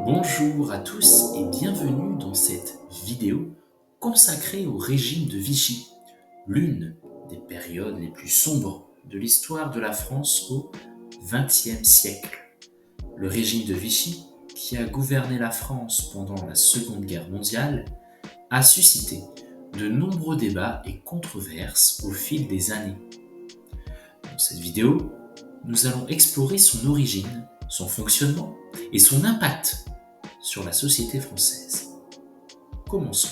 Bonjour à tous et bienvenue dans cette vidéo consacrée au régime de Vichy, l'une des périodes les plus sombres de l'histoire de la France au XXe siècle. Le régime de Vichy, qui a gouverné la France pendant la Seconde Guerre mondiale, a suscité de nombreux débats et controverses au fil des années. Dans cette vidéo, nous allons explorer son origine, son fonctionnement et son impact sur la société française. Commençons.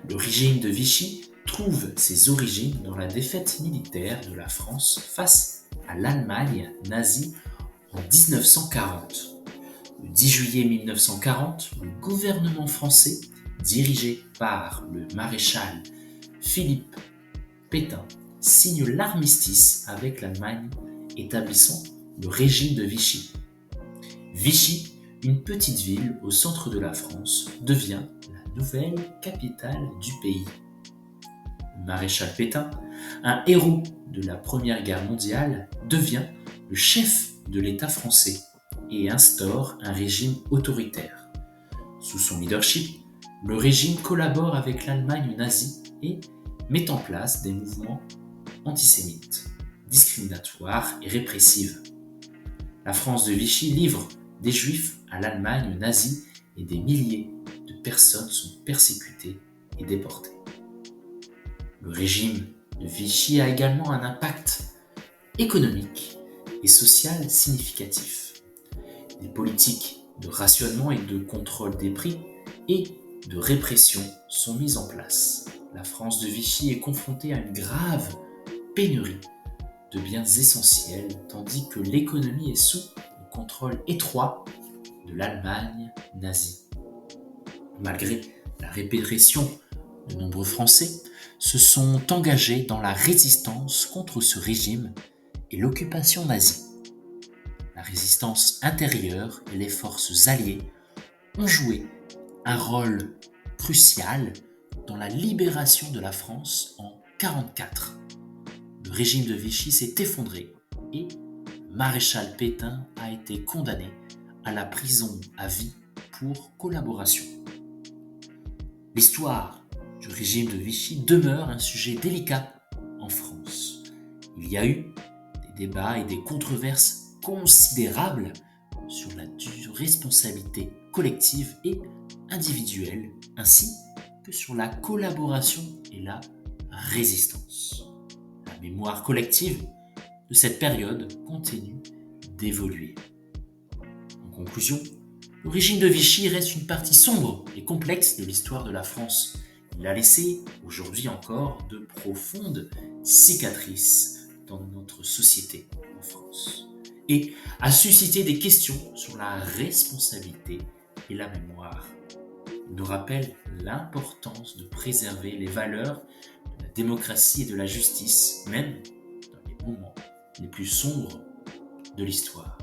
Le régime de Vichy trouve ses origines dans la défaite militaire de la France face à l'Allemagne nazie en 1940. Le 10 juillet 1940, le gouvernement français, dirigé par le maréchal Philippe Pétain, signe l'armistice avec l'Allemagne, établissant le régime de Vichy. Vichy, une petite ville au centre de la France, devient la nouvelle capitale du pays. Le maréchal Pétain, un héros de la Première Guerre mondiale, devient le chef de l'État français et instaure un régime autoritaire. Sous son leadership, le régime collabore avec l'Allemagne nazie et met en place des mouvements antisémites, discriminatoires et répressifs. La France de Vichy livre des Juifs à l'Allemagne nazie et des milliers de personnes sont persécutées et déportées. Le régime de Vichy a également un impact économique et social significatif. Des politiques de rationnement et de contrôle des prix et de répression sont mises en place. La France de Vichy est confrontée à une grave pénurie de biens essentiels, tandis que l'économie est sous le contrôle étroit de l'Allemagne nazie. Malgré la répression, de nombreux Français se sont engagés dans la résistance contre ce régime et l'occupation nazie. La résistance intérieure et les forces alliées ont joué un rôle crucial dans la libération de la France en 1944. Le régime de Vichy s'est effondré et le maréchal Pétain a été condamné à la prison à vie pour collaboration. L'histoire du régime de Vichy demeure un sujet délicat en France. Il y a eu des débats et des controverses considérables sur la responsabilité collective et individuelle, ainsi que sur la collaboration et la résistance. La mémoire collective de cette période continue d'évoluer. En conclusion, le régime de Vichy reste une partie sombre et complexe de l'histoire de la France. Il a laissé, aujourd'hui encore, de profondes cicatrices dans notre société en France et a suscité des questions sur la responsabilité et la mémoire. Il nous rappelle l'importance de préserver les valeurs de la démocratie et de la justice, même dans les moments les plus sombres de l'histoire.